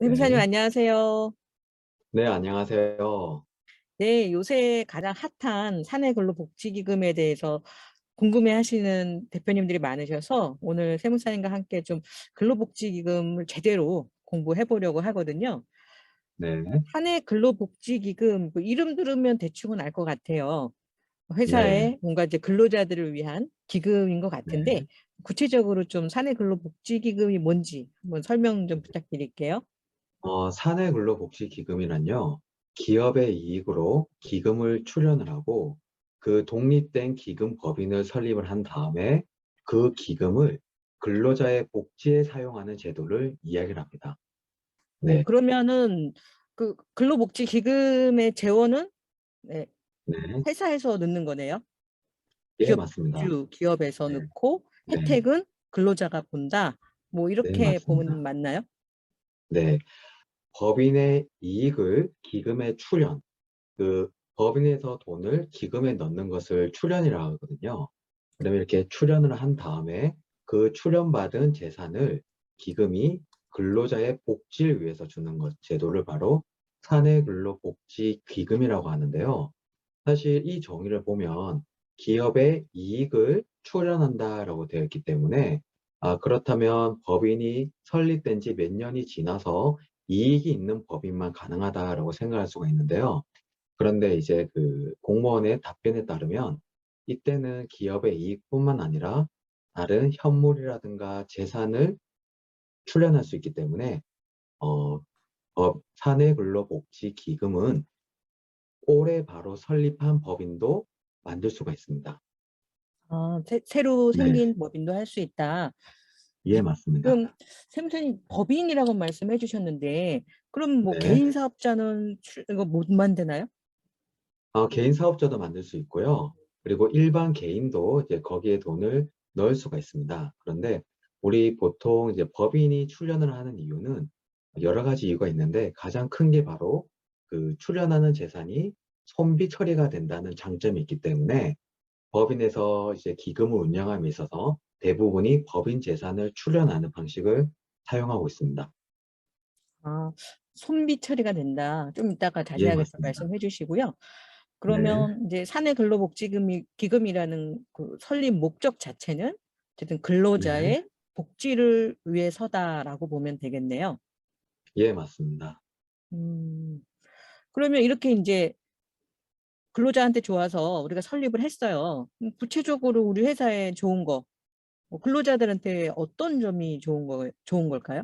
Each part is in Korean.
회무사님 네. 안녕하세요. 네, 안녕하세요. 네, 요새 가장 핫한 사내근로복지기금에 대해서 궁금해하시는 대표님들이 많으셔서 오늘 세무사님과 함께 좀 근로복지기금을 제대로 공부해 보려고 하거든요. 네. 사내근로복지기금 뭐 이름 들으면 대충은 알 것 같아요. 네. 회사에 뭔가 이제 근로자들을 위한 기금인 것 같은데 네. 구체적으로 좀 사내근로복지기금이 뭔지 한번 설명 좀 부탁드릴게요. 사내 근로복지기금이란요, 기업의 이익으로 기금을 출연을 하고 그 독립된 기금 법인을 설립을 한 다음에 그 기금을 근로자의 복지에 사용하는 제도를 이야기를 합니다. 네. 그러면은 그 근로복지기금의 재원은 네, 네. 회사에서 넣는 거네요. 예, 기업 맞습니다. 주 기업에서 네. 넣고 네. 혜택은 근로자가 본다. 뭐 네, 이렇게 보면 맞습니다. 맞나요? 네. 법인의 이익을 기금에 출연, 그 법인에서 돈을 기금에 넣는 것을 출연이라고 하거든요. 그러면 이렇게 출연을 한 다음에 그 출연받은 재산을 기금이 근로자의 복지를 위해서 주는 것, 제도를 바로 사내근로복지기금이라고 하는데요. 사실 이 정의를 보면 기업의 이익을 출연한다라고 되어 있기 때문에 그렇다면 법인이 설립된 지 몇 년이 지나서 이익이 있는 법인만 가능하다라고 생각할 수가 있는데요. 그런데 이제 그 공무원의 답변에 따르면 이때는 기업의 이익뿐만 아니라 다른 현물이라든가 재산을 출연할 수 있기 때문에 어, 사내근로복지기금은 올해 바로 설립한 법인도 만들 수가 있습니다. 새로 네, 생긴 법인도 할 수 있다. 예, 맞습니다. 지금 세무사님 법인이라고 말씀해 주셨는데 그럼 뭐 네, 개인 사업자는 이거 못 만드나요? 개인 사업자도 만들 수 있고요. 그리고 일반 개인도 이제 거기에 돈을 넣을 수가 있습니다. 그런데 우리 보통 이제 법인이 출연을 하는 이유는 여러 가지 이유가 있는데 가장 큰 게 바로 그 출연하는 재산이 손비 처리가 된다는 장점이 있기 때문에 법인에서 이제 기금을 운영함에 있어서 대부분이 법인 재산을 출연하는 방식을 사용하고 있습니다. 아, 손비 처리가 된다. 좀 이따가 예, 자세하게 좀 맞습니다. 말씀해 주시고요. 네, 그러면 이제 기금이라는 그 설립 목적 자체는 어쨌든 네, 근로자의 복지를 위해서다라고 보면 되겠네요. 예, 맞습니다. 음, 그러면 이렇게 이제 근로자한테 좋아서 우리가 설립을 했어요. 구체적으로 우리 회사에 좋은 거, 뭐 근로자들한테 어떤 점이 좋은 걸까요?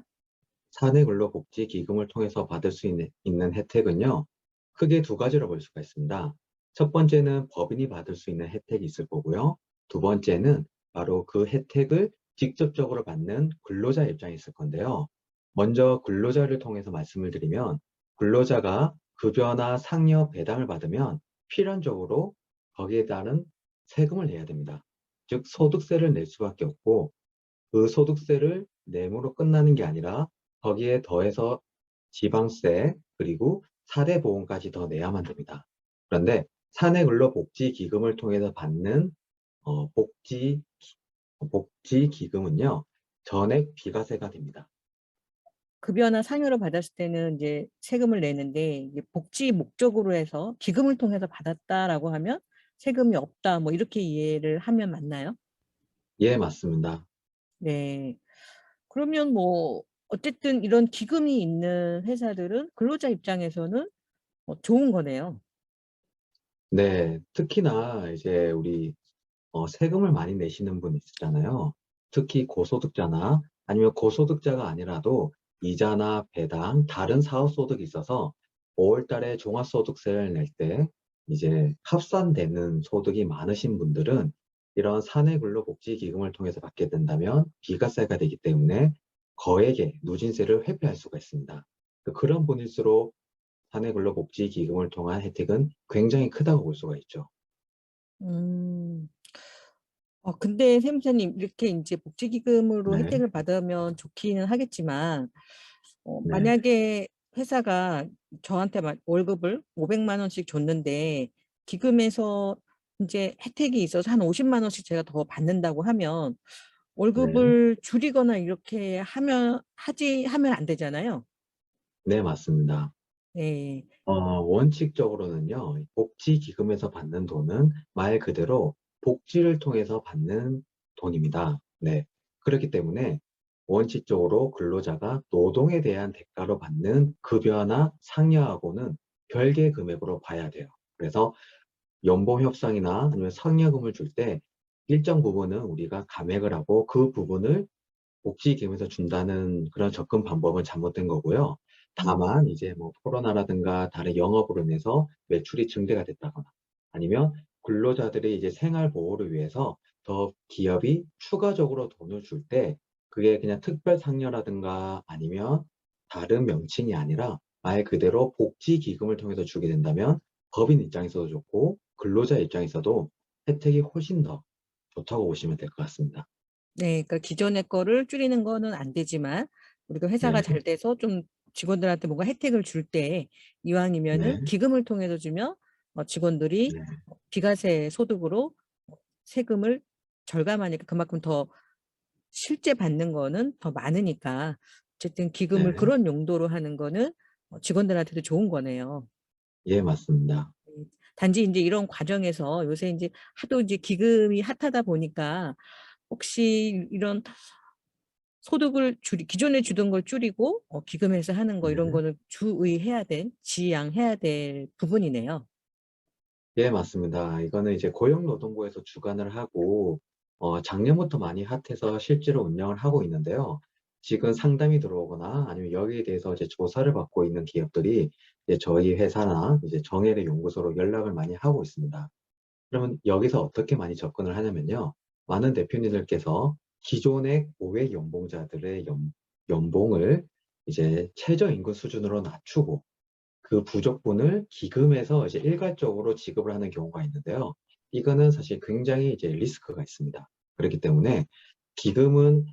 사내근로복지기금을 통해서 받을 수 있는 혜택은요, 크게 두 가지로 볼 수가 있습니다. 첫 번째는 법인이 받을 수 있는 혜택이 있을 거고요. 두 번째는 바로 그 혜택을 직접적으로 받는 근로자 입장이 있을 건데요. 먼저 근로자를 통해서 말씀을 드리면, 근로자가 급여나 상여 배당을 받으면 필연적으로 거기에 따른 세금을 내야 됩니다. 즉, 소득세를 낼 수밖에 없고, 그 소득세를 내므로 끝나는 게 아니라 거기에 더해서 지방세 그리고 사대보험까지 더 내야만 됩니다. 그런데 사내근로복지기금을 통해서 받는 복지기금은요, 전액 비과세가 됩니다. 급여나 상여를 받았을 때는 이제 세금을 내는데 이게 복지 목적으로 해서 기금을 통해서 받았다라고 하면 세금이 없다. 뭐 이렇게 이해를 하면 맞나요? 예, 맞습니다. 네. 그러면 뭐 어쨌든 이런 기금이 있는 회사들은 근로자 입장에서는 뭐 좋은 거네요. 네, 특히나 이제 우리 세금을 많이 내시는 분 있잖아요. 특히 고소득자나 아니면 고소득자가 아니라도 이자나 배당, 다른 사업소득이 있어서 5월 달에 종합소득세를 낼 때 이제 합산되는 소득이 많으신 분들은 이런 사내근로복지기금을 통해서 받게 된다면 비과세가 되기 때문에 거액의 누진세를 회피할 수가 있습니다. 그런 분일수록 사내근로복지기금을 통한 혜택은 굉장히 크다고 볼 수가 있죠. 음. 근데 세무사님 이렇게 이제 복지기금으로 네, 혜택을 받으면 좋기는 하겠지만 네, 만약에 회사가 저한테 월급을 500만 원씩 줬는데 기금에서 이제 혜택이 있어서 한 50만 원씩 제가 더 받는다고 하면 네. 월급을 줄이거나 이렇게 하면 안 되잖아요. 네, 맞습니다. 네. 원칙적으로는요, 복지기금에서 받는 돈은 말 그대로 복지를 통해서 받는 돈입니다. 네. 그렇기 때문에 원칙적으로 근로자가 노동에 대한 대가로 받는 급여나 상여하고는 별개 금액으로 봐야 돼요. 그래서 연봉 협상이나 아니면 상여금을 줄 때 일정 부분은 우리가 감액을 하고 그 부분을 복지기금에서 준다는 그런 접근 방법은 잘못된 거고요. 음. 다만 이제 뭐 코로나라든가 다른 영업으로 인해서 매출이 증대가 됐다거나 아니면 근로자들의 이제 생활 보호를 위해서 더 기업이 추가적으로 돈을 줄 때 그게 그냥 특별 상여라든가 아니면 다른 명칭이 아니라 말 그대로 복지기금을 통해서 주게 된다면 법인 입장에서도 좋고 근로자 입장에서도 혜택이 훨씬 더 좋다고 보시면 될 것 같습니다. 네. 그러니까 기존의 거를 줄이는 거는 안 되지만 우리가 회사가 네, 잘 돼서 좀 직원들한테 뭔가 혜택을 줄 때 이왕이면은 네, 기금을 통해서 주면 직원들이 네, 비과세 소득으로 세금을 절감하니까 그만큼 더 실제 받는 거는 더 많으니까 어쨌든 기금을 네. 그런 용도로 하는 거는 직원들한테도 좋은 거네요. 예, 맞습니다. 네. 단지 인제 이런 과정에서 요새 인제 하도 이제 기금이 핫하다 보니까 혹시 이런 소득을 줄이 기존에 주던 걸 줄이고 기금에서 하는 거 이런 네. 거는 주의해야 될 지양해야 될 부분이네요. 예, 맞습니다. 이거는 이제 고용노동부에서 주관을 하고, 작년부터 많이 핫해서 실제로 운영을 하고 있는데요. 지금 상담이 들어오거나 아니면 여기에 대해서 이제 조사를 받고 있는 기업들이 이제 저희 회사나 이제 정혜대 연구소로 연락을 많이 하고 있습니다. 그러면 여기서 어떻게 많이 접근을 하냐면요. 많은 대표님들께서 기존의 고액 연봉자들의 연봉을 이제 최저임금 수준으로 낮추고 그 부족분을 기금에서 이제 일괄적으로 지급을 하는 경우가 있는데요. 이거는 사실 굉장히 이제 리스크가 있습니다. 그렇기 때문에 기금은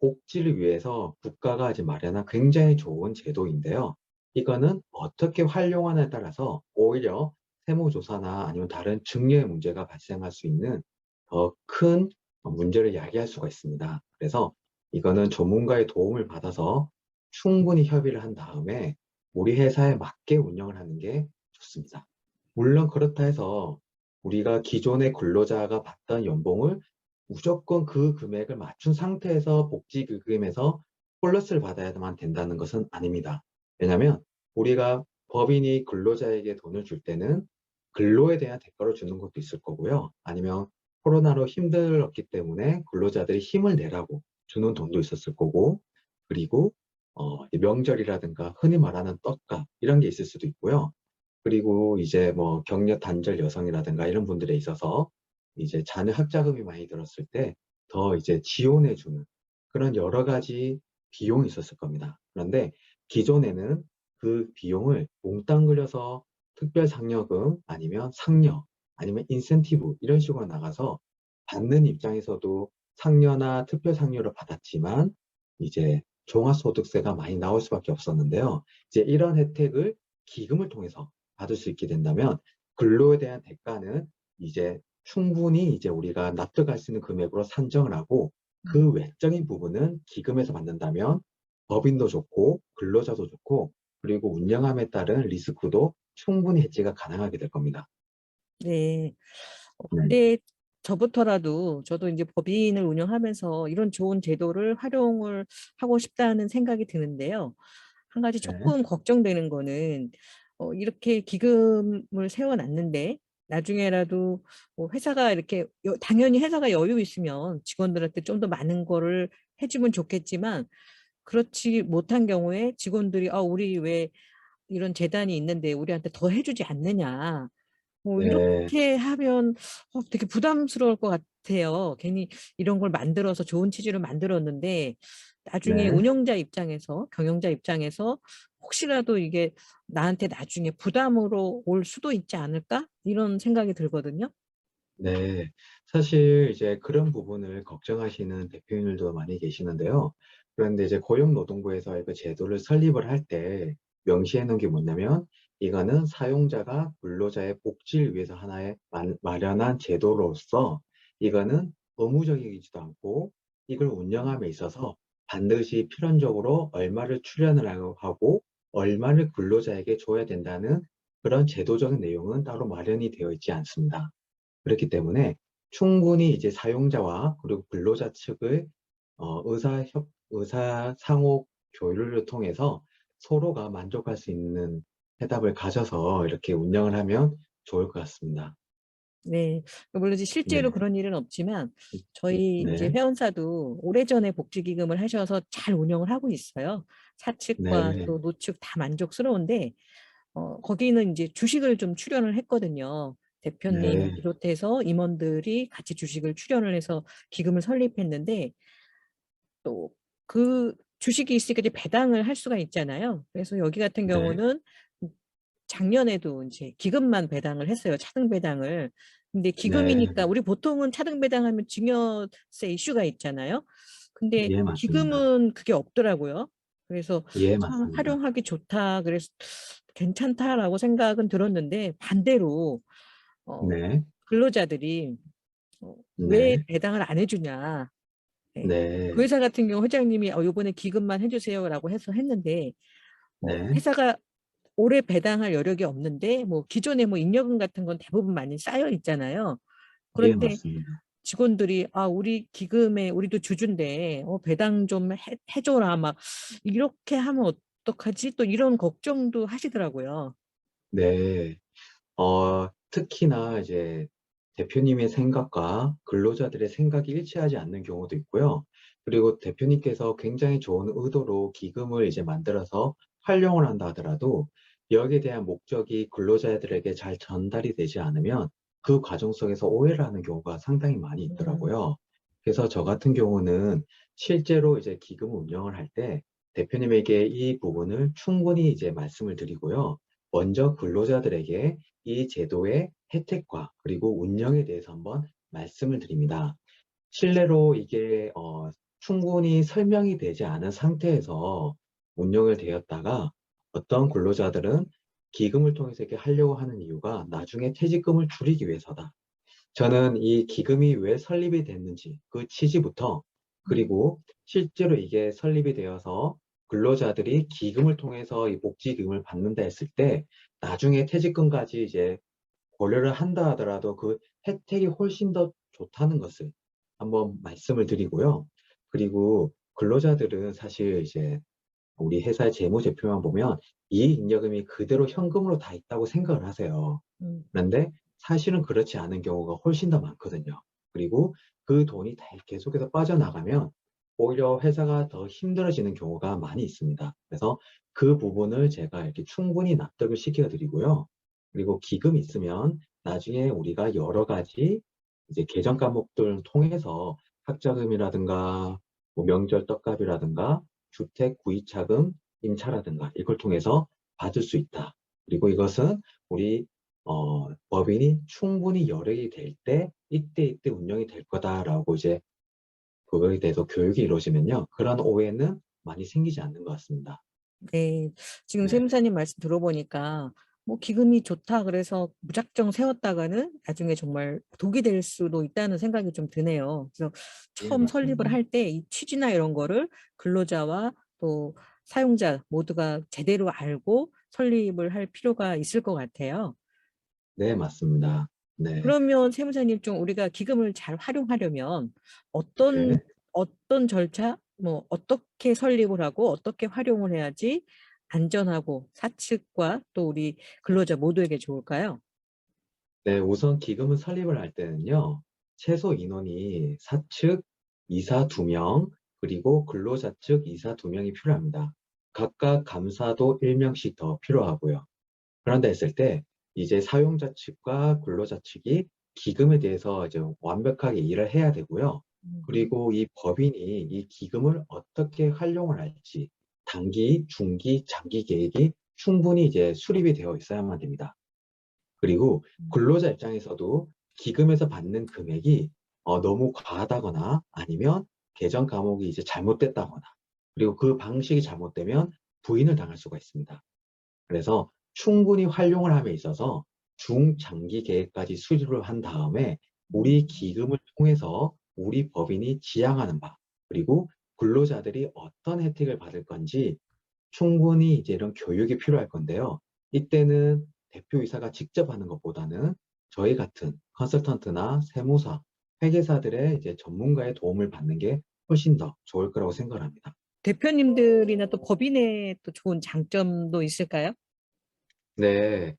복지를 위해서 국가가 이제 마련한 굉장히 좋은 제도인데요. 이거는 어떻게 활용하냐에 따라서 오히려 세무조사나 아니면 다른 증여의 문제가 발생할 수 있는 더 큰 문제를 야기할 수가 있습니다. 그래서 이거는 전문가의 도움을 받아서 충분히 협의를 한 다음에 우리 회사에 맞게 운영을 하는 게 좋습니다. 물론 그렇다 해서 우리가 기존의 근로자가 받던 연봉을 무조건 그 금액을 맞춘 상태에서 복지기금에서 플러스를 받아야만 된다는 것은 아닙니다. 왜냐하면 우리가 법인이 근로자에게 돈을 줄 때는 근로에 대한 대가를 주는 것도 있을 거고요. 아니면 코로나로 힘들었기 때문에 근로자들이 힘을 내라고 주는 돈도 있었을 거고, 그리고 명절이라든가 흔히 말하는 떡값 이런 게 있을 수도 있고요. 그리고 이제 뭐 격려 단절 여성이라든가 이런 분들에 있어서 이제 자녀 학자금이 많이 들었을 때 더 이제 지원해주는 그런 여러 가지 비용이 있었을 겁니다. 그런데 기존에는 그 비용을 몽땅 그려서 특별 상여금 아니면 상여 아니면 인센티브 이런 식으로 나가서 받는 입장에서도 상여나 특별 상여를 받았지만 이제 종합소득세가 많이 나올 수밖에 없었는데요. 이제 이런 혜택을 기금을 통해서 받을 수 있게 된다면 근로에 대한 대가는 이제 충분히 이제 우리가 납득할 수 있는 금액으로 산정을 하고 그 음. 외적인 부분은 기금에서 받는다면 법인도 좋고 근로자도 좋고 그리고 운영함에 따른 리스크도 충분히 해지가 가능하게 될 겁니다. 네. 네, 근데 저부터라도 저도 인제 법인을 운영하면서 이런 좋은 제도를 활용을 하고 싶다는 생각이 드는데요. 한 가지 네, 조금 걱정되는 거는 이렇게 기금을 세워 놨는데 나중에라도 뭐 회사가 이렇게 당연히 회사가 여유 있으면 직원들한테 좀 더 많은 거를 해 주면 좋겠지만 그렇지 못한 경우에 직원들이 '아 우리 왜 이런 재단이 있는데 우리한테 더 해 주지 않느냐.' 네, 이렇게 하면 되게 부담스러울 것 같아요. 괜히 이런 걸 만들어서 좋은 취지로 만들었는데 나중에 네. 운영자 입장에서 경영자 입장에서 '혹시라도 이게 나한테 나중에 부담으로 올 수도 있지 않을까?' 이런 생각이 들거든요. 네, 사실 이제 그런 부분을 걱정하시는 대표님들도 많이 계시는데요. 그런데 이제 고용노동부에서 그 제도를 설립을 할 때 명시해 놓은 게 뭐냐면 이거는 사용자가 근로자의 복지를 위해서 하나의 마련한 제도로서 이거는 의무적이지도 않고 이걸 운영함에 있어서 반드시 필연적으로 얼마를 출연을 하고 얼마를 근로자에게 줘야 된다는 그런 제도적인 내용은 따로 마련이 되어 있지 않습니다. 그렇기 때문에 충분히 이제 사용자와 그리고 근로자 측의 의사 상호 교류를 통해서 서로가 만족할 수 있는 해답을 가져서 이렇게 운영을 하면 좋을 것 같습니다. 네. 물론 이제 실제로 네, 그런 일은 없지만 저희 이제 네, 회원사도 오래전에 복지기금을 하셔서 잘 운영을 하고 있어요. 사측과 네, 또 노측 다 만족스러운데 거기는 이제 주식을 좀 출연을 했거든요. 대표님 네, 비롯해서 임원들이 같이 주식을 출연을 해서 기금을 설립했는데 또 그 주식이 있으니까 이제 배당을 할 수가 있잖아요. 그래서 여기 같은 네, 경우는 작년에도 이제 기금만 배당을 했어요. 차등 배당을. 근데 네, 기금이니까 우리 보통은 차등 배당하면 증여세 이슈가 있잖아요. 근데 예, 맞습니다. 기금은 그게 없더라고요. 그래서 예, 참 맞습니다. 활용하기 좋다. 그래서 괜찮다라고 생각은 들었는데 반대로 어, 네, 근로자들이 왜 네, 배당을 안 해주냐. 네. 그 네, 회사 같은 경우 회장님이 요번에 기금만 해주세요라고 해서 했는데 네, 회사가 올해 배당할 여력이 없는데 뭐 기존에 뭐 잉여금 같은 건 대부분 많이 쌓여 있잖아요. 예, 그런데 맞습니다. 직원들이 우리 기금에 우리도 주주인데 배당 좀 해줘라 막 이렇게 하면 어떡하지? 또 이런 걱정도 하시더라고요. 네, 특히나 이제 대표님의 생각과 근로자들의 생각이 일치하지 않는 경우도 있고요. 그리고 대표님께서 굉장히 좋은 의도로 기금을 이제 만들어서 활용을 한다 하더라도 여기에 대한 목적이 근로자들에게 잘 전달이 되지 않으면 그 과정 속에서 오해를 하는 경우가 상당히 많이 음, 있더라고요. 그래서 저 같은 경우는 실제로 이제 기금 운영을 할 때 대표님에게 이 부분을 충분히 이제 말씀을 드리고요. 먼저 근로자들에게 이 제도의 혜택과 그리고 운영에 대해서 한번 말씀을 드립니다. 실례로 이게 충분히 설명이 되지 않은 상태에서 운영을 되었다가 어떤 근로자들은 기금을 통해서 이렇게 하려고 하는 이유가 나중에 퇴직금을 줄이기 위해서다. 저는 이 기금이 왜 설립이 됐는지 그 취지부터 그리고 실제로 이게 설립이 되어서 근로자들이 기금을 통해서 이 복지기금을 받는다 했을 때 나중에 퇴직금까지 이제 고려를 한다 하더라도 그 혜택이 훨씬 더 좋다는 것을 한번 말씀을 드리고요. 그리고 근로자들은 사실 이제 우리 회사의 재무제표만 보면 이익잉여금이 그대로 현금으로 다 있다고 생각을 하세요. 음, 그런데 사실은 그렇지 않은 경우가 훨씬 더 많거든요. 그리고 그 돈이 다 계속해서 빠져나가면 오히려 회사가 더 힘들어지는 경우가 많이 있습니다. 그래서 그 부분을 제가 이렇게 충분히 납득을 시켜 드리고요. 그리고 기금이 있으면 나중에 우리가 여러 가지 이제 계정 과목들을 통해서 학자금이라든가 뭐 명절 떡값이라든가 주택 구입차금, 임차라든가 이걸 통해서 받을 수 있다. 그리고 이것은 우리 법인이 충분히 여력이 될 때 이때 운영이 될 거다라고 이제 그거에 대해서 교육이 이루어지면요. 그런 오해는 많이 생기지 않는 것 같습니다. 네. 지금 네, 세무사님 말씀 들어보니까 뭐 기금이 좋다 그래서 무작정 세웠다가는 나중에 정말 독이 될 수도 있다는 생각이 좀 드네요. 그래서 예, 처음 설립을 맞습니다. 할 때 이 취지나 이런 거를 근로자와 또 사용자 모두가 제대로 알고 설립을 할 필요가 있을 것 같아요. 네, 맞습니다. 네, 그러면 세무사님 좀 우리가 기금을 잘 활용하려면 어떤 네. 어떤 절차, 뭐 어떻게 설립을 하고 어떻게 활용을 해야지 안전하고 사측과 또 우리 근로자 모두에게 좋을까요? 네, 우선 기금을 설립을 할 때는요, 최소 인원이 사측 이사 2명, 그리고 근로자 측 이사 2명이 필요합니다. 각각 감사도 1명씩 더 필요하고요. 그런다 했을 때 이제 사용자 측과 근로자 측이 기금에 대해서 이제 완벽하게 일을 해야 되고요. 음, 그리고 이 법인이 이 기금을 어떻게 활용을 할지 단기, 중기, 장기 계획이 충분히 이제 수립이 되어 있어야만 됩니다. 그리고 근로자 입장에서도 기금에서 받는 금액이 너무 과하다거나 아니면 계정 과목이 이제 잘못됐다거나 그리고 그 방식이 잘못되면 부인을 당할 수가 있습니다. 그래서 충분히 활용을 함에 있어서 중장기 계획까지 수립을 한 다음에 우리 음, 기금을 통해서 우리 법인이 지향하는 바, 그리고 근로자들이 어떤 혜택을 받을 건지 충분히 이제 이런 교육이 필요할 건데요. 이때는 대표이사가 직접 하는 것보다는 저희 같은 컨설턴트나 세무사, 회계사들의 이제 전문가의 도움을 받는 게 훨씬 더 좋을 거라고 생각을 합니다. 대표님들이나 또 법인의 또 좋은 장점도 있을까요? 네.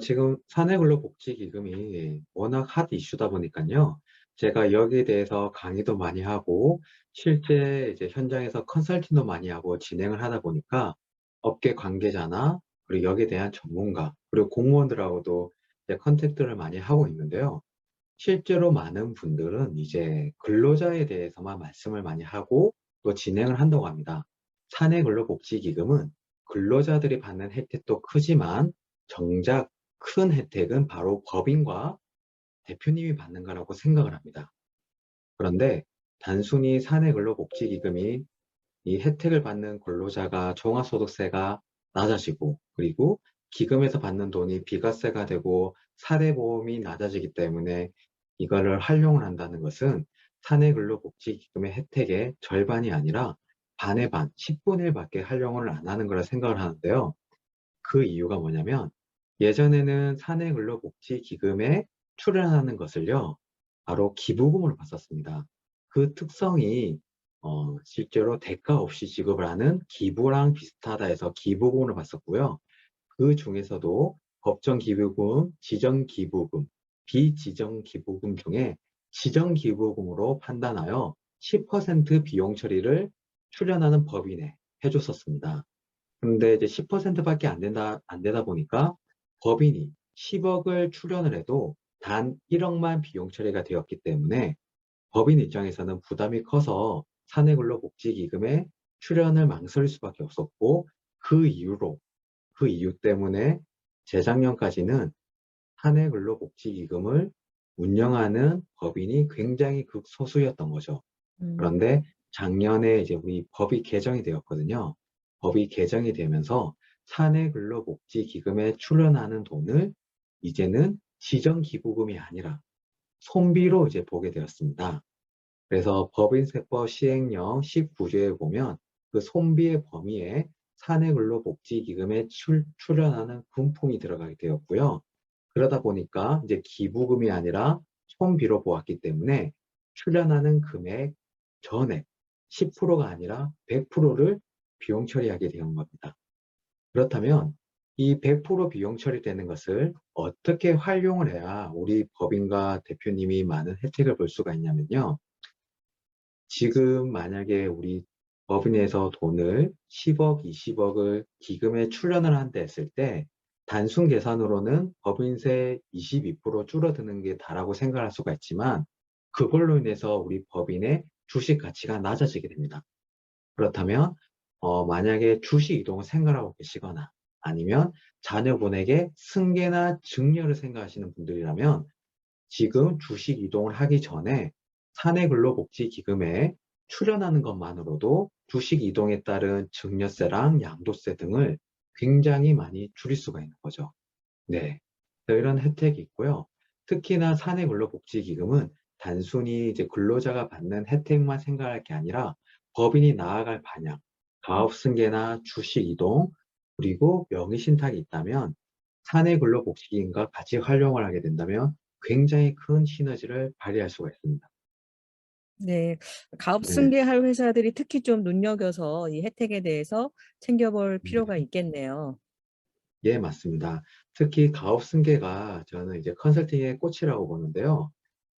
지금 사내근로복지기금이 워낙 핫 이슈다 보니까요. 제가 여기에 대해서 강의도 많이 하고, 실제 이제 현장에서 컨설팅도 많이 하고 진행을 하다 보니까 업계 관계자나 그리고 여기에 대한 전문가, 그리고 공무원들하고도 이제 컨택트를 많이 하고 있는데요. 실제로 많은 분들은 이제 근로자에 대해서만 말씀을 많이 하고 또 진행을 한다고 합니다. 사내근로복지기금은 근로자들이 받는 혜택도 크지만 정작 큰 혜택은 바로 법인과 대표님이 받는 거라고 생각을 합니다. 그런데 단순히 사내근로복지기금이 이 혜택을 받는 근로자가 종합소득세가 낮아지고 그리고 기금에서 받는 돈이 비과세가 되고 사대보험이 낮아지기 때문에 이거를 활용을 한다는 것은 사내근로복지기금의 혜택의 절반이 아니라 반의 반, 10분의 1밖에 활용을 안 하는 거라 생각을 하는데요. 그 이유가 뭐냐면 예전에는 사내근로복지기금에 출연하는 것을요, 바로 기부금으로 봤었습니다. 그 특성이 실제로 대가 없이 지급을 하는 기부랑 비슷하다 해서 기부금으로 봤었고요. 그 중에서도 법정기부금, 지정기부금, 비지정기부금 중에 지정기부금으로 판단하여 10% 비용 처리를 출연하는 법인에 해줬었습니다. 근데 이제 10%밖에 안 되다 보니까 법인이 10억을 출연을 해도 단 1억만 비용 처리가 되었기 때문에 법인 입장에서는 부담이 커서 사내근로복지기금에 출연을 망설일 수밖에 없었고 그 이유로 그 이유 때문에 재작년까지는 사내근로복지기금을 운영하는 법인이 굉장히 극소수였던 거죠. 음. 그런데 작년에 이제 우리 법이 개정이 되었거든요. 법이 개정이 되면서 사내근로복지기금에 출연하는 돈을 이제는 지정기부금이 아니라 손비로 이제 보게 되었습니다. 그래서 법인세법 시행령 19조에 보면 그 손비의 범위에 사내근로복지기금에 출연하는 분품이 들어가게 되었고요. 그러다 보니까 이제 기부금이 아니라 손비로 보았기 때문에 출연하는 금액 전액 10%가 아니라 100%를 비용 처리하게 되는 겁니다. 그렇다면 이 100% 비용 처리되는 것을 어떻게 활용을 해야 우리 법인과 대표님이 많은 혜택을 볼 수가 있냐면요. 지금 만약에 우리 법인에서 돈을 10억, 20억을 기금에 출연을 한다 했을 때 단순 계산으로는 법인세 22% 줄어드는 게 다라고 생각할 수가 있지만 그걸로 인해서 우리 법인의 주식 가치가 낮아지게 됩니다. 그렇다면 만약에 주식 이동을 생각하고 계시거나 아니면 자녀분에게 승계나 증여를 생각하시는 분들이라면 지금 주식 이동을 하기 전에 사내근로복지기금에 출연하는 것만으로도 주식 이동에 따른 증여세랑 양도세 등을 굉장히 많이 줄일 수가 있는 거죠. 네. 이런 혜택이 있고요. 특히나 사내근로복지기금은 단순히 이제 근로자가 받는 혜택만 생각할 게 아니라 법인이 나아갈 방향, 가업승계나 주식 이동, 그리고 명의신탁이 있다면 사내근로복지기금과 같이 활용을 하게 된다면 굉장히 큰 시너지를 발휘할 수가 있습니다. 네. 가업 네, 승계할 회사들이 특히 좀 눈여겨서 이 혜택에 대해서 챙겨볼 필요가 네. 있겠네요. 예, 맞습니다. 특히 가업승계가 저는 이제 컨설팅의 꽃이라고 보는데요.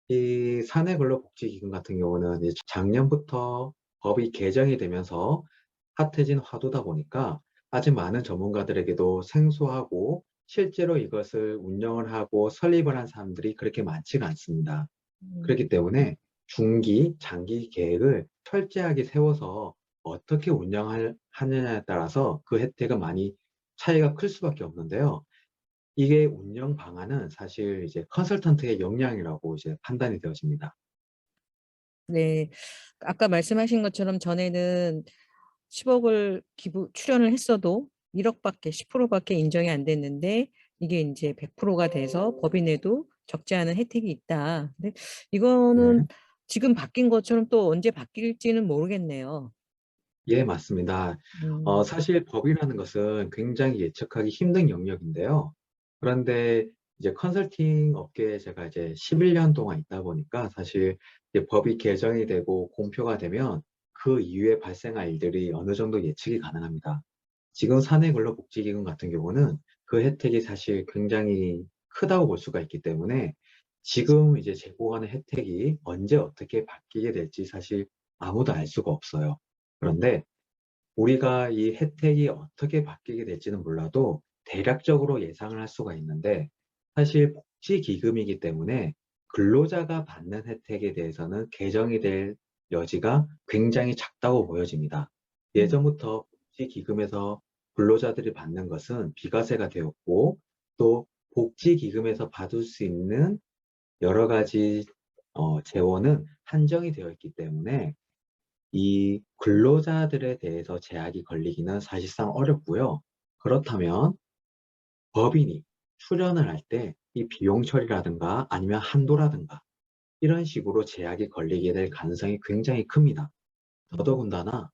이 사내근로복지기금 같은 경우는 이제 작년부터 법이 개정이 되면서 핫해진 화두다 보니까 아직 많은 전문가들에게도 생소하고 실제로 이것을 운영을 하고 설립을 한 사람들이 그렇게 많지가 않습니다. 음. 그렇기 때문에 중기, 장기 계획을 철저하게 세워서 어떻게 하느냐에 따라서 그 혜택은 많이 차이가 클 수밖에 없는데요. 이게 운영 방안은 사실 이제 컨설턴트의 역량이라고 이제 판단이 되어집니다. 네. 아까 말씀하신 것처럼 전에는 10억을 기부 출연을 했어도 1억 밖에 10% 밖에 인정이 안 됐는데 이게 인제 100%가 돼서 법인에도 적지 않은 혜택이 있다. 근데 이거는 네. 지금 바뀐 것처럼 또 언제 바뀔지는 모르겠네요. 예, 맞습니다. 음. 사실 법이라는 것은 굉장히 예측하기 힘든 영역인데요. 그런데 이제 컨설팅 업계에 제가 이제 11년 동안 있다 보니까 사실 이제 법이 개정이 되고 공표가 되면 그 이후에 발생할 일들이 어느 정도 예측이 가능합니다. 지금 사내근로복지기금 같은 경우는 그 혜택이 사실 굉장히 크다고 볼 수가 있기 때문에 지금 이제 제공하는 혜택이 언제 어떻게 바뀌게 될지 사실 아무도 알 수가 없어요. 그런데 우리가 이 혜택이 어떻게 바뀌게 될지는 몰라도 대략적으로 예상을 할 수가 있는데 사실 복지기금이기 때문에 근로자가 받는 혜택에 대해서는 개정이 될 여지가 굉장히 작다고 보여집니다. 음. 예전부터 복지기금에서 근로자들이 받는 것은 비과세가 되었고 또 복지기금에서 받을 수 있는 여러 가지 재원은 한정이 되어 있기 때문에 이 근로자들에 대해서 제약이 걸리기는 사실상 어렵고요. 그렇다면 법인이 출연을 할 때 이 비용 처리라든가 아니면 한도라든가 이런 식으로 제약이 걸리게 될 가능성이 굉장히 큽니다. 음. 더더군다나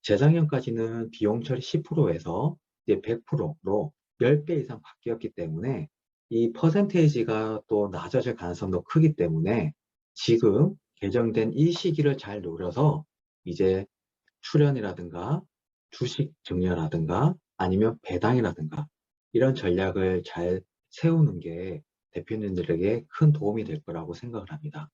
재작년까지는 비용 처리 10%에서 이제 100%로 10배 이상 바뀌었기 때문에 이 퍼센테이지가 또 낮아질 가능성도 크기 때문에 지금 개정된 이 시기를 잘 노려서 이제 출연이라든가 주식 증여라든가 아니면 배당이라든가 이런 전략을 잘 세우는 게 대표님들에게 큰 도움이 될 거라고 생각을 합니다.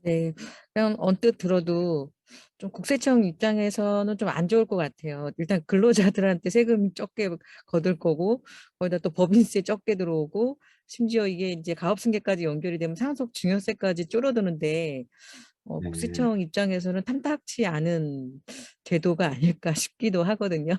네. 그냥 언뜻 들어도 좀 국세청 입장에서는 좀 안 좋을 것 같아요. 일단 근로자들한테 세금 적게 거둘 거고, 거기다 또 법인세 적게 들어오고, 심지어 이게 이제 가업승계까지 연결이 되면 상속 증여세까지 줄어드는데, 네. 국세청 입장에서는 탐탁치 않은 제도가 아닐까 싶기도 하거든요.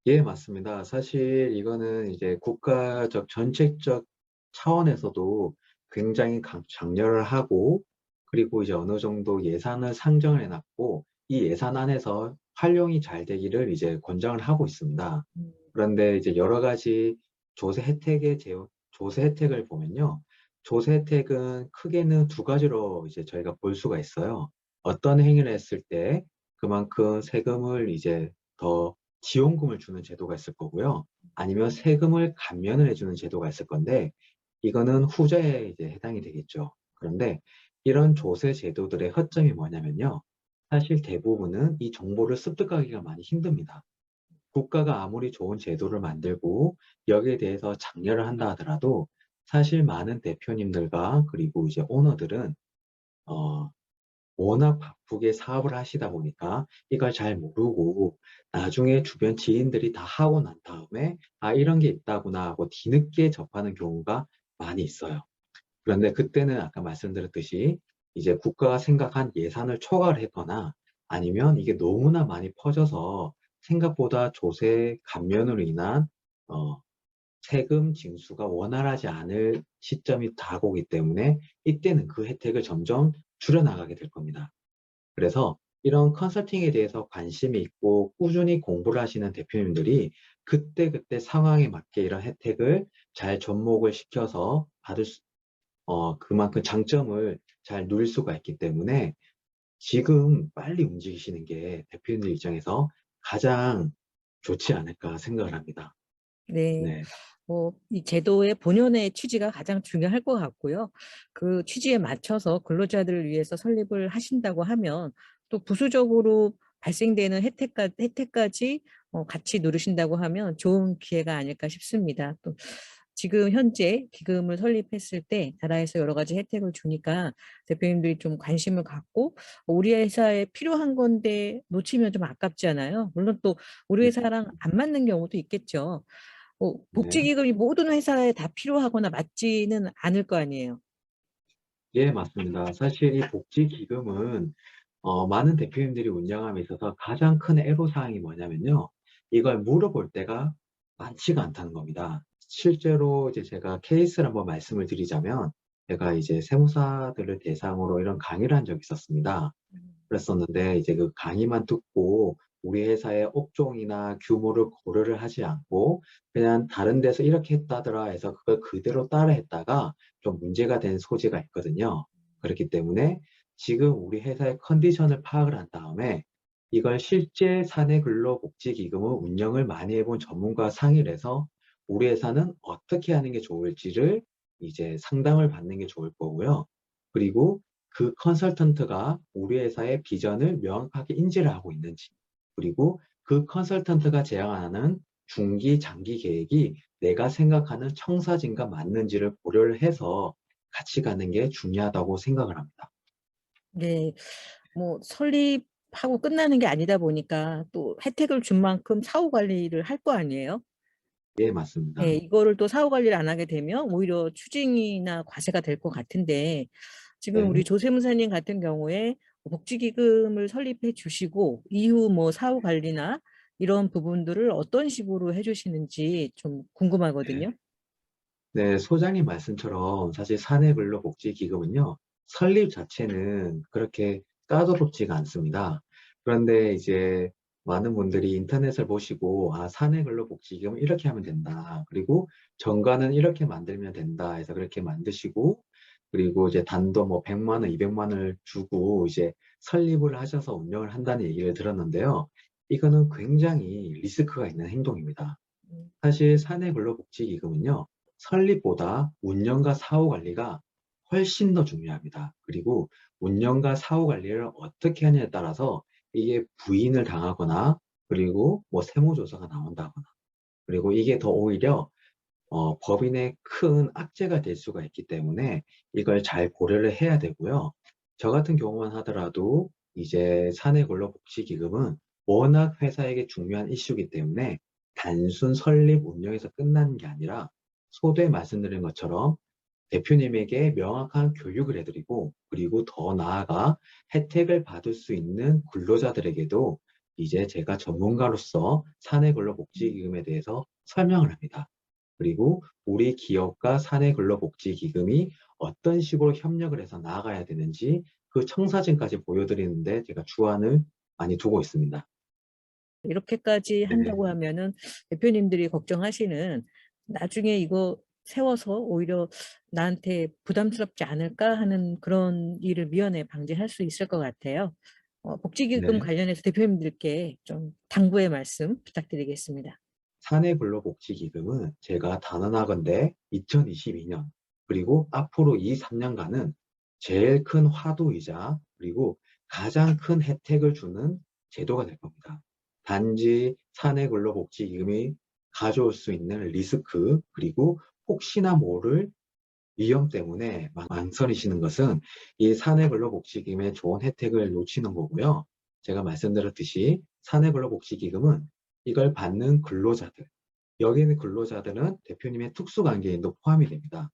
예, 맞습니다. 사실 이거는 이제 국가적 정책적 차원에서도 굉장히 장려를 하고, 그리고 이제 어느 정도 예산을 상정을 해놨고, 이 예산 안에서 활용이 잘 되기를 이제 권장을 하고 있습니다. 음. 그런데 이제 여러 가지 조세 혜택을 보면요. 조세 혜택은 크게는 두 가지로 이제 저희가 볼 수가 있어요. 어떤 행위를 했을 때 그만큼 세금을 이제 더 지원금을 주는 제도가 있을 거고요. 아니면 세금을 감면을 해주는 제도가 있을 건데, 이거는 후자에 이제 해당이 되겠죠. 그런데 이런 조세 제도들의 허점이 뭐냐면요. 사실 대부분은 이 정보를 습득하기가 많이 힘듭니다. 국가가 아무리 좋은 제도를 만들고 여기에 대해서 장려를 한다 하더라도 사실 많은 대표님들과 그리고 이제 오너들은 어, 워낙 바쁘게 사업을 하시다 보니까 이걸 잘 모르고 나중에 주변 지인들이 다 하고 난 다음에 아, 이런 게 있다구나 하고 뒤늦게 접하는 경우가 많이 있어요. 그런데 그때는 아까 말씀드렸듯이 이제 국가가 생각한 예산을 초과를 했거나 아니면 이게 너무나 많이 퍼져서 생각보다 조세 감면으로 인한 어, 세금 징수가 원활하지 않을 시점이 다가오기 때문에 이때는 그 혜택을 점점 줄여나가게 될 겁니다. 그래서 이런 컨설팅에 대해서 관심이 있고 꾸준히 공부를 하시는 대표님들이 그때그때 상황에 맞게 이런 혜택을 잘 접목을 시켜서 그만큼 장점을 잘 누릴 수가 있기 때문에 지금 빨리 움직이시는 게 대표님들 입장에서 가장 좋지 않을까 생각을 합니다. 네. 네. 이 제도의 본연의 취지가 가장 중요할 것 같고요. 그 취지에 맞춰서 근로자들을 위해서 설립을 하신다고 하면 또 부수적으로 발생되는 혜택까지 같이 누르신다고 하면 좋은 기회가 아닐까 싶습니다. 또 지금 현재 기금을 설립했을 때 나라에서 여러 가지 혜택을 주니까 대표님들이 좀 관심을 갖고 우리 회사에 필요한 건데 놓치면 좀 아깝잖아요. 물론 또 우리 네. 회사랑 안 맞는 경우도 있겠죠. 네. 복지기금이 모든 회사에 다 필요하거나 맞지는 않을 거 아니에요. 예, 맞습니다. 사실 이 복지기금은 많은 대표님들이 운영함에 있어서 가장 큰 애로사항이 뭐냐면요. 이걸 물어볼 때가 많지가 않다는 겁니다. 실제로 이제 제가 케이스를 한번 말씀을 드리자면, 제가 이제 세무사들을 대상으로 이런 강의를 한 적이 있었습니다. 그랬었는데 이제 그 강의만 듣고 우리 회사의 업종이나 규모를 고려를 하지 않고 그냥 다른 데서 이렇게 했다더라 해서 그걸 그대로 따라 했다가 좀 문제가 된 소지가 있거든요. 그렇기 때문에 지금 우리 회사의 컨디션을 파악을 한 다음에 이걸 실제 사내근로복지기금을 운영을 많이 해본 전문가 상의를 해서 우리 회사는 어떻게 하는 게 좋을지를 이제 상담을 받는 게 좋을 거고요. 그리고 그 컨설턴트가 우리 회사의 비전을 명확하게 인지를 하고 있는지, 그리고 그 컨설턴트가 제안하는 중기, 장기 계획이 내가 생각하는 청사진과 맞는지를 고려를 해서 같이 가는 게 중요하다고 생각을 합니다. 네. 뭐 설립하고 끝나는 게 아니다 보니까 또 혜택을 준 만큼 사후 관리를 할 거 아니에요? 예, 맞습니다. 예. 이거를 또 사후 관리를 안 하게 되면 오히려 추징이나 과세가 될 것 같은데 지금 우리 네. 조 세무사님 같은 경우에 복지기금을 설립해 주시고 이후 뭐 사후 관리나 이런 부분들을 어떤 식으로 해 주시는지 좀 네. 궁금하거든요. 네, 소장님 말씀처럼 사실 사내근로복지기금은요, 설립 자체는 그렇게 까다롭지가 않습니다. 그런데 이제 많은 분들이 인터넷을 보시고, 아, 사내근로복지기금 이렇게 하면 된다. 그리고 정가는 이렇게 만들면 된다 해서 그렇게 만드시고, 그리고 이제 단도 뭐 100만 원, 200만 원을 주고 이제 설립을 하셔서 운영을 한다는 얘기를 들었는데요. 이거는 굉장히 리스크가 있는 행동입니다. 음. 사실 사내근로복지기금은요, 설립보다 운영과 사후 관리가 훨씬 더 중요합니다. 그리고 운영과 사후 관리를 어떻게 하냐에 따라서 이게 부인을 당하거나, 그리고 뭐 세무조사가 나온다거나, 그리고 이게 더 오히려 법인의 큰 악재가 될 수가 있기 때문에 이걸 잘 고려를 해야 되고요. 저 같은 경우만 하더라도 이제 사내근로복지기금은 워낙 회사에게 중요한 이슈이기 때문에 단순 설립 운영에서 끝나는 게 아니라 소두에 말씀드린 것처럼 대표님에게 명확한 교육을 해드리고, 그리고 더 나아가 혜택을 받을 수 있는 근로자들에게도 이제 제가 전문가로서 사내근로복지기금에 대해서 설명을 합니다. 그리고 우리 기업과 사내근로복지기금이 어떤 식으로 협력을 해서 나아가야 되는지 그 청사진까지 보여드리는데 제가 주안을 많이 두고 있습니다. 이렇게까지 네. 한다고 하면은 대표님들이 걱정하시는 '나중에 이거 세워서 오히려 나한테 부담스럽지 않을까?' 하는 그런 일을 미연에 방지할 수 있을 것 같아요. 복지기금 네. 관련해서 대표님들께 좀 당부의 말씀 부탁드리겠습니다. 사내근로복지기금은 제가 단언하건대 2022년 그리고 앞으로 이 3년간은 제일 큰 화두이자 그리고 가장 큰 혜택을 주는 제도가 될 겁니다. 단지 사내근로복지기금이 가져올 수 있는 리스크 그리고 혹시나 모를 위험 때문에 망설이시는 것은 이 사내근로복지기금의 좋은 혜택을 놓치는 거고요. 제가 말씀드렸듯이 사내근로복지기금은 이걸 받는 근로자들, 여기 있는 근로자들은 대표님의 특수관계인도 포함이 됩니다.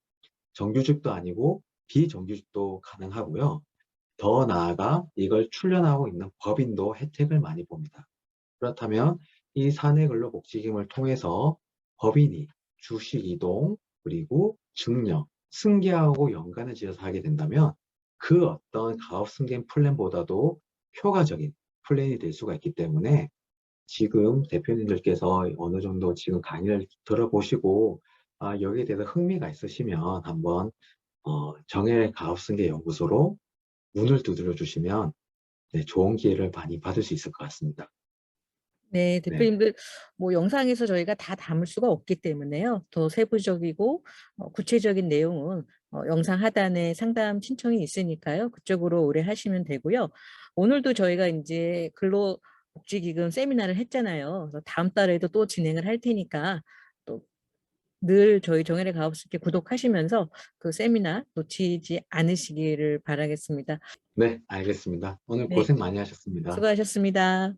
정규직도 아니고 비정규직도 가능하고요. 더 나아가 이걸 출연하고 있는 법인도 혜택을 많이 봅니다. 그렇다면 이 사내근로복지금을 통해서 법인이 주식 이동, 그리고 증여, 승계하고 연관을 지어서 하게 된다면 그 어떤 가업 승계 플랜보다도 효과적인 플랜이 될 수가 있기 때문에 지금 대표님들께서 어느 정도 지금 강의를 들어보시고 여기에 대해서 흥미가 있으시면 한번 정해 가업승계 연구소로 문을 두드려 주시면 네, 좋은 기회를 많이 받을 수 있을 것 같습니다. 네. 네. 대표님들 뭐 영상에서 저희가 다 담을 수가 없기 때문에요. 더 세부적이고 구체적인 내용은 영상 하단에 상담 신청이 있으니까요. 그쪽으로 의뢰하시면 되고요. 오늘도 저희가 인제 근로복지기금 세미나를 했잖아요. 그래서 다음 달에도 또 진행을 할 테니까 또 늘 저희 정현의 가업스키 구독하시면서 그 세미나 놓치지 않으시기를 바라겠습니다. 네, 알겠습니다. 오늘 네. 고생 많이 하셨습니다. 수고하셨습니다.